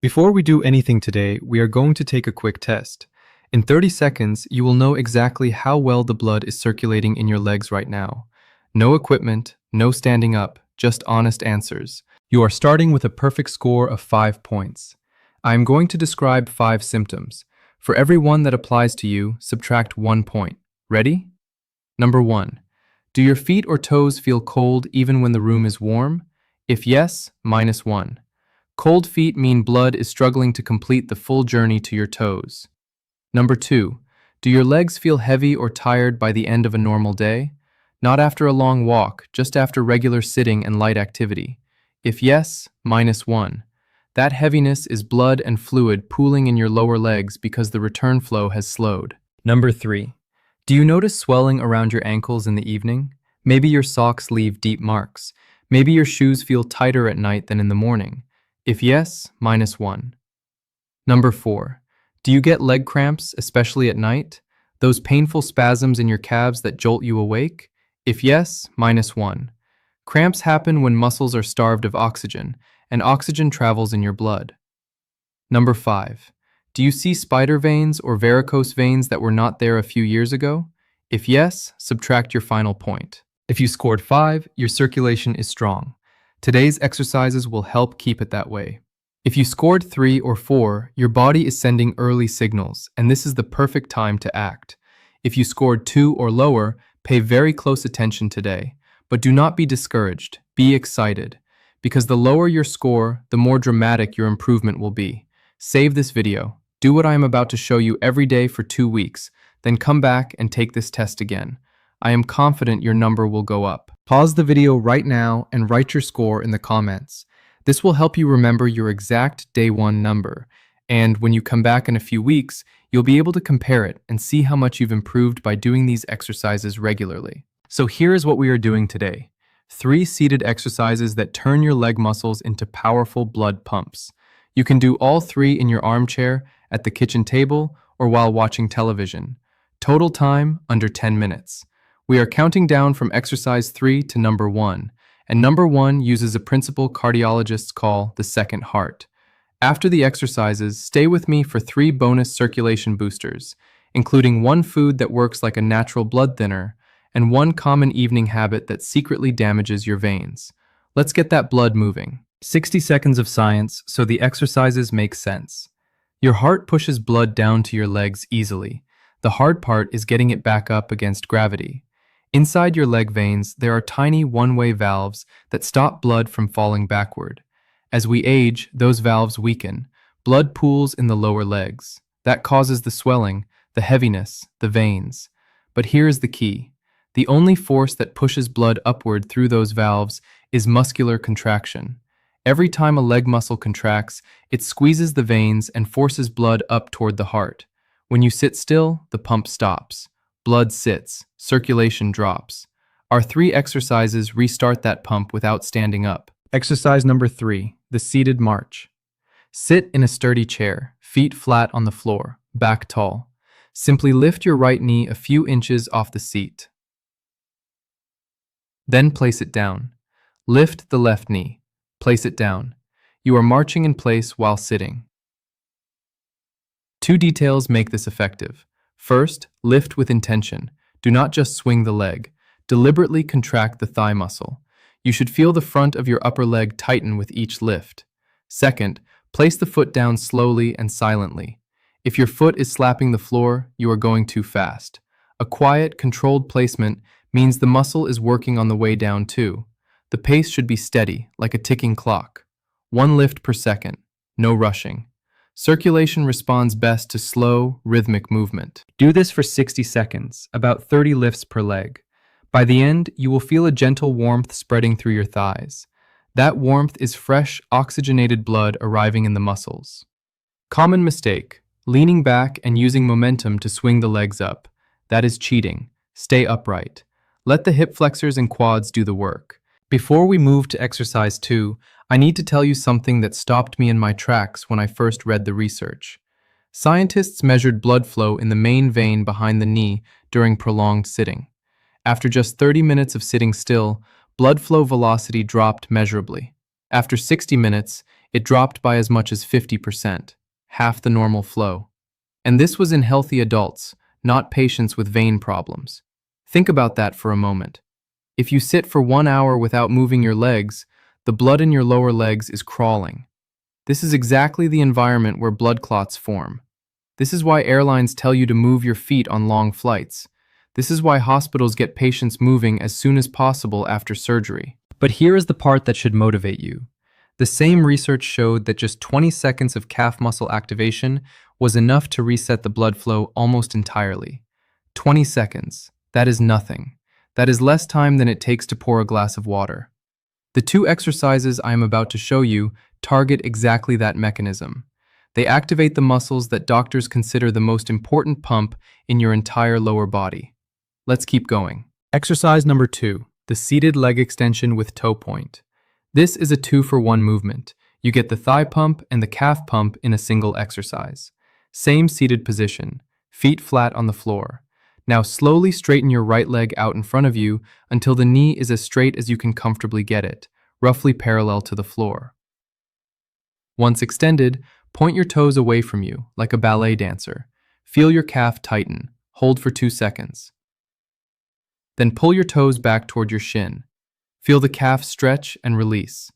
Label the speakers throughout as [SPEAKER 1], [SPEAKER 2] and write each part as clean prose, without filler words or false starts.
[SPEAKER 1] Before we do anything today, we are going to take a quick test. In 30 seconds, you will know exactly how well the blood is circulating in your legs right now. No equipment, no standing up, just honest answers. You are starting with a perfect score of 5 points. I am going to describe 5 symptoms. For every one that applies to you, subtract 1 point. Ready? Number 1. Do your feet or toes feel cold even when the room is warm? If yes, -1. Cold feet mean blood is struggling to complete the full journey to your toes. Number 2. Do your legs feel heavy or tired by the end of a normal day? Not after a long walk, just after regular sitting and light activity. If yes, -1. That heaviness is blood and fluid pooling in your lower legs because the return flow has slowed. Number 3. Do you notice swelling around your ankles in the evening? Maybe your socks leave deep marks. Maybe your shoes feel tighter at night than in the morning. If yes, -1. Number 4. Do you get leg cramps, especially at night? Those painful spasms in your calves that jolt you awake? If yes, -1. Cramps happen when muscles are starved of oxygen, and oxygen travels in your blood. Number 5. Do you see spider veins or varicose veins that were not there a few years ago? If yes, subtract your final point. If you scored 5, your circulation is strong. Today's exercises will help keep it that way. If you scored 3 or 4, your body is sending early signals, and this is the perfect time to act. If you scored 2 or lower, pay very close attention today. But do not be discouraged, be excited. Because the lower your score, the more dramatic your improvement will be. Save this video, do what I am about to show you every day for 2 weeks, then come back and take this test again. I am confident your number will go up. Pause the video right now and write your score in the comments. This will help you remember your exact day 1 number, and when you come back in a few weeks, you'll be able to compare it and see how much you've improved by doing these exercises regularly. So here is what we are doing today. 3 seated exercises that turn your leg muscles into powerful blood pumps. You can do all 3 in your armchair, at the kitchen table, or while watching television. Total time, under 10 minutes. We are counting down from exercise 3 to number 1, and number 1 uses a principle cardiologists call the second heart. After the exercises, stay with me for 3 bonus circulation boosters, including 1 food that works like a natural blood thinner, and 1 common evening habit that secretly damages your veins. Let's get that blood moving. 60 seconds of science so the exercises make sense. Your heart pushes blood down to your legs easily. The hard part is getting it back up against gravity. Inside your leg veins, there are tiny one-way valves that stop blood from falling backward. As we age, those valves weaken. Blood pools in the lower legs. That causes the swelling, the heaviness, the veins. But here is the key. The only force that pushes blood upward through those valves is muscular contraction. Every time a leg muscle contracts, it squeezes the veins and forces blood up toward the heart. When you sit still, the pump stops. Blood sits, circulation drops. Our 3 exercises restart that pump without standing up. Exercise number 3, the seated march. Sit in a sturdy chair, feet flat on the floor, back tall. Simply lift your right knee a few inches off the seat. Then place it down. Lift the left knee. Place it down. You are marching in place while sitting. 2 details make this effective. First, lift with intention. Do not just swing the leg. Deliberately contract the thigh muscle. You should feel the front of your upper leg tighten with each lift. Second, place the foot down slowly and silently. If your foot is slapping the floor, you are going too fast. A quiet, controlled placement means the muscle is working on the way down too. The pace should be steady, like a ticking clock. 1 lift per second. No rushing. Circulation responds best to slow, rhythmic movement. Do this for 60 seconds, about 30 lifts per leg. By the end, you will feel a gentle warmth spreading through your thighs. That warmth is fresh, oxygenated blood arriving in the muscles. Common mistake, leaning back and using momentum to swing the legs up. That is cheating. Stay upright. Let the hip flexors and quads do the work. Before we move to exercise 2, I need to tell you something that stopped me in my tracks when I first read the research. Scientists measured blood flow in the main vein behind the knee during prolonged sitting. After just 30 minutes of sitting still, blood flow velocity dropped measurably. After 60 minutes, It dropped by as much as 50%, half the normal flow. And this was in healthy adults, not patients with vein problems. Think about that for a moment. If you sit for 1 hour without moving your legs, the blood in your lower legs is crawling. This is exactly the environment where blood clots form. This is why airlines tell you to move your feet on long flights. This is why hospitals get patients moving as soon as possible after surgery. But here is the part that should motivate you. The same research showed that just 20 seconds of calf muscle activation was enough to reset the blood flow almost entirely. 20 seconds. That is nothing. That is less time than it takes to pour a glass of water. The two exercises I am about to show you target exactly that mechanism. They activate the muscles that doctors consider the most important pump in your entire lower body. Let's keep going. Exercise number 2, the seated leg extension with toe point. This is a 2-for-1 movement. You get the thigh pump and the calf pump in a single exercise. Same seated position, feet flat on the floor. Now slowly straighten your right leg out in front of you until the knee is as straight as you can comfortably get it, roughly parallel to the floor. Once extended, point your toes away from you, like a ballet dancer. Feel your calf tighten. Hold for 2 seconds. Then pull your toes back toward your shin. Feel the calf stretch and release.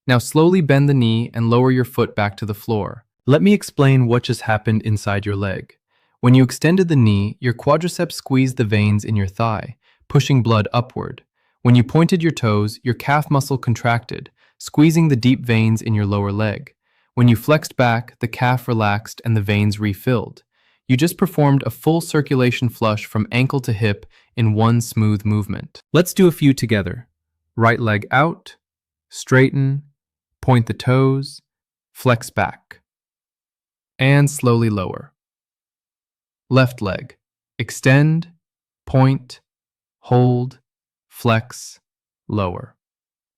[SPEAKER 1] Now slowly bend the knee and lower your foot back to the floor. Let me explain what just happened inside your leg. When you extended the knee, your quadriceps squeezed the veins in your thigh, pushing blood upward. When you pointed your toes, your calf muscle contracted, squeezing the deep veins in your lower leg. When you flexed back, the calf relaxed and the veins refilled. You just performed a full circulation flush from ankle to hip in one smooth movement. Let's do a few together. Right leg out, straighten, point the toes, flex back, and slowly lower. Left leg, extend, point, hold, flex, lower.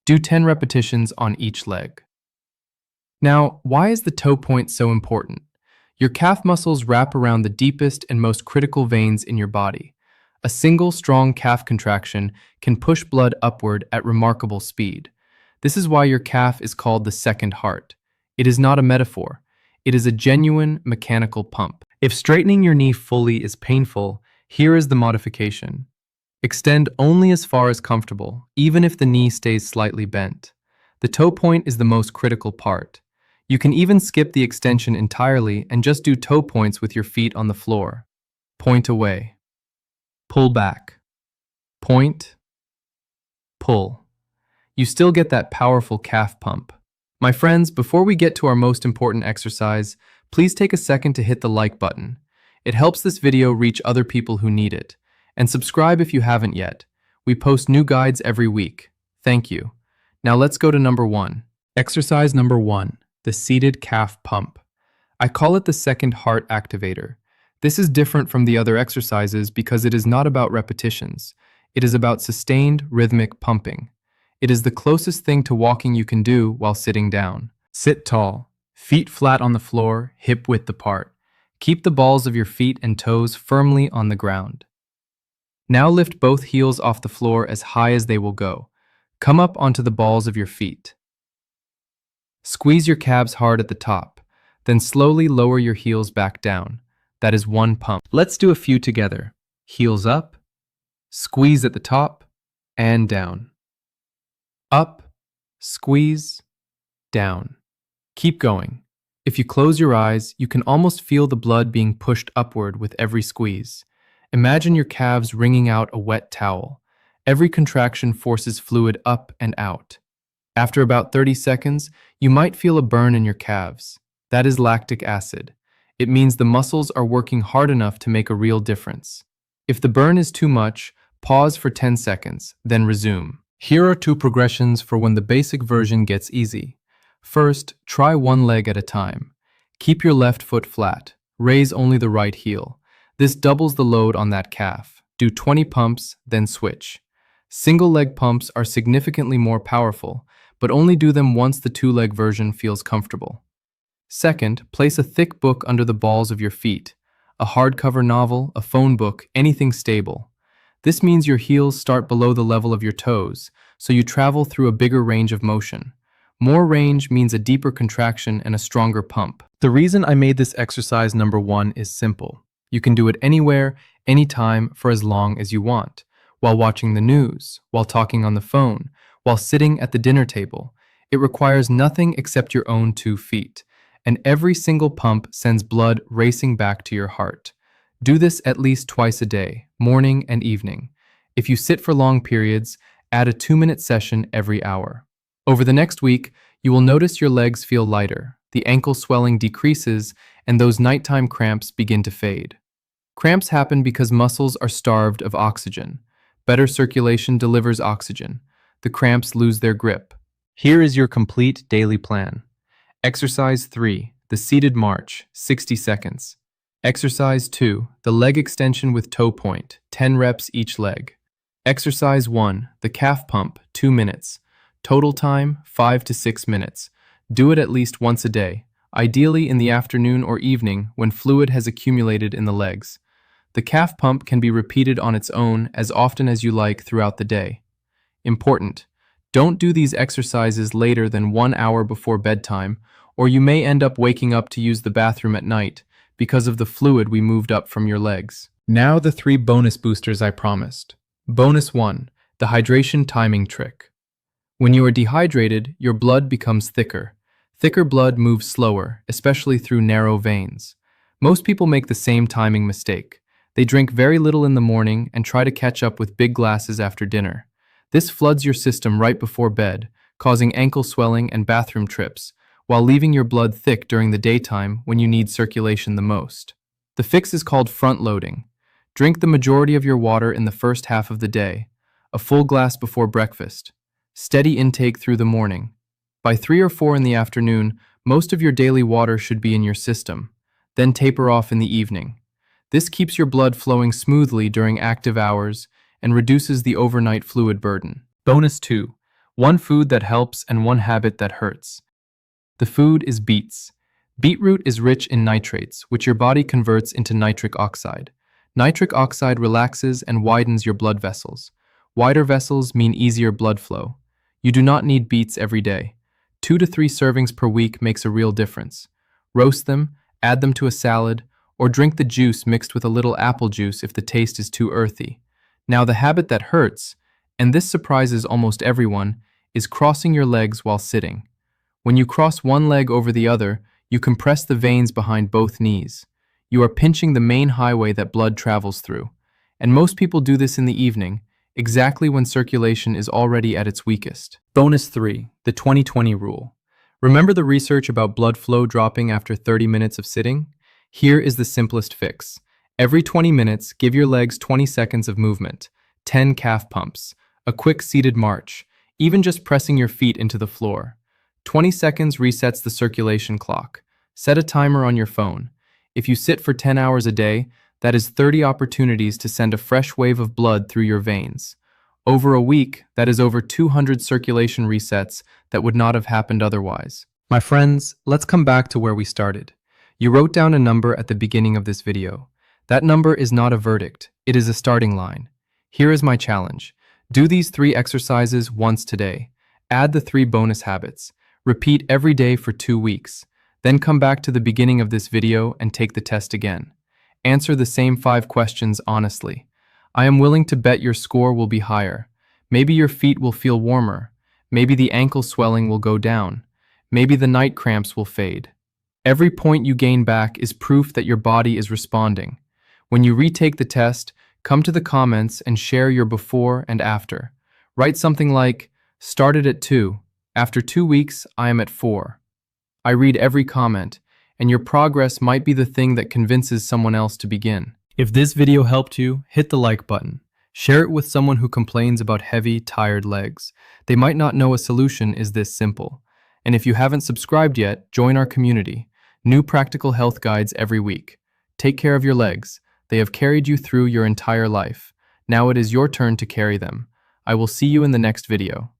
[SPEAKER 1] Do 10 repetitions on each leg. Now, why is the toe point so important? Your calf muscles wrap around the deepest and most critical veins in your body. A single strong calf contraction can push blood upward at remarkable speed. This is why your calf is called the second heart. It is not a metaphor. It is a genuine mechanical pump. If straightening your knee fully is painful, here is the modification. Extend only as far as comfortable, even if the knee stays slightly bent. The toe point is the most critical part. You can even skip the extension entirely and just do toe points with your feet on the floor. Point away. Pull back. Point. Pull. You still get that powerful calf pump. My friends, before we get to our most important exercise, please take a second to hit the like button. It helps this video reach other people who need it. And subscribe if you haven't yet. We post new guides every week. Thank you. Now let's go to number 1. Exercise number 1, the seated calf pump. I call it the second heart activator. This is different from the other exercises because it is not about repetitions. It is about sustained rhythmic pumping. It is the closest thing to walking you can do while sitting down. Sit tall, feet flat on the floor, hip width apart. Keep the balls of your feet and toes firmly on the ground. Now lift both heels off the floor as high as they will go. Come up onto the balls of your feet. Squeeze your calves hard at the top, then slowly lower your heels back down. That is one pump. Let's do a few together. Heels up, squeeze at the top, and down. Up, squeeze, down. Keep going. If you close your eyes, you can almost feel the blood being pushed upward with every squeeze. Imagine your calves wringing out a wet towel. Every contraction forces fluid up and out. After about 30 seconds, you might feel a burn in your calves. That is lactic acid. It means the muscles are working hard enough to make a real difference. If the burn is too much, pause for 10 seconds, then resume. Here are 2 progressions for when the basic version gets easy. First, try one leg at a time. Keep your left foot flat. Raise only the right heel. This doubles the load on that calf. Do 20 pumps, then switch. Single leg pumps are significantly more powerful, but only do them once the 2-leg version feels comfortable. Second, place a thick book under the balls of your feet. A hardcover novel, a phone book, anything stable. This means your heels start below the level of your toes, so you travel through a bigger range of motion. More range means a deeper contraction and a stronger pump. The reason I made this exercise number 1 is simple. You can do it anywhere, anytime, for as long as you want. While watching the news, while talking on the phone, while sitting at the dinner table. It requires nothing except your own 2 feet. And every single pump sends blood racing back to your heart. Do this at least twice a day, morning and evening. If you sit for long periods, add a 2-minute session every hour. Over the next week, you will notice your legs feel lighter, the ankle swelling decreases, and those nighttime cramps begin to fade. Cramps happen because muscles are starved of oxygen. Better circulation delivers oxygen. The cramps lose their grip. Here is your complete daily plan. Exercise 3, the seated march, 60 seconds. Exercise 2, the leg extension with toe point, 10 reps each leg. Exercise 1, the calf pump, 2 minutes. Total time, 5 to 6 minutes. Do it at least once a day, ideally in the afternoon or evening when fluid has accumulated in the legs. The calf pump can be repeated on its own as often as you like throughout the day. Important: don't do these exercises later than 1 hour before bedtime, or you may end up waking up to use the bathroom at night because of the fluid we moved up from your legs. Now the 3 bonus boosters I promised. Bonus 1, the hydration timing trick. When you are dehydrated, your blood becomes thicker. Thicker blood moves slower, especially through narrow veins. Most people make the same timing mistake. They drink very little in the morning and try to catch up with big glasses after dinner. This floods your system right before bed, causing ankle swelling and bathroom trips, while leaving your blood thick during the daytime when you need circulation the most. The fix is called front-loading. Drink the majority of your water in the first half of the day, a full glass before breakfast. Steady intake through the morning. By 3 or 4 in the afternoon, most of your daily water should be in your system. Then taper off in the evening. This keeps your blood flowing smoothly during active hours and reduces the overnight fluid burden. Bonus 2, 1 food that helps and 1 habit that hurts. The food is beets. Beetroot is rich in nitrates, which your body converts into nitric oxide. Nitric oxide relaxes and widens your blood vessels. Wider vessels mean easier blood flow. You do not need beets every day. 2 to 3 servings per week makes a real difference. Roast them, add them to a salad, or drink the juice mixed with a little apple juice if the taste is too earthy. Now the habit that hurts, and this surprises almost everyone, is crossing your legs while sitting. When you cross one leg over the other, you compress the veins behind both knees. You are pinching the main highway that blood travels through. And most people do this in the evening, exactly when circulation is already at its weakest. Bonus 3, the 20-20 rule. Remember the research about blood flow dropping after 30 minutes of sitting? Here is the simplest fix. Every 20 minutes, give your legs 20 seconds of movement, 10 calf pumps, a quick seated march, even just pressing your feet into the floor. 20 seconds resets the circulation clock. Set a timer on your phone. If you sit for 10 hours a day, that is 30 opportunities to send a fresh wave of blood through your veins. Over a week, that is over 200 circulation resets that would not have happened otherwise. My friends, let's come back to where we started. You wrote down a number at the beginning of this video. That number is not a verdict, it is a starting line. Here is my challenge. Do these 3 exercises once today. Add the 3 bonus habits. Repeat every day for 2 weeks. Then come back to the beginning of this video and take the test again. Answer the same 5 questions honestly. I am willing to bet your score will be higher. Maybe your feet will feel warmer. Maybe the ankle swelling will go down. Maybe the night cramps will fade. Every point you gain back is proof that your body is responding. When you retake the test, come to the comments and share your before and after. Write something like, started at 2. After 2 weeks, I am at 4. I read every comment, and your progress might be the thing that convinces someone else to begin. If this video helped you, hit the like button. Share it with someone who complains about heavy, tired legs. They might not know a solution is this simple. And if you haven't subscribed yet, join our community. New practical health guides every week. Take care of your legs. They have carried you through your entire life. Now it is your turn to carry them. I will see you in the next video.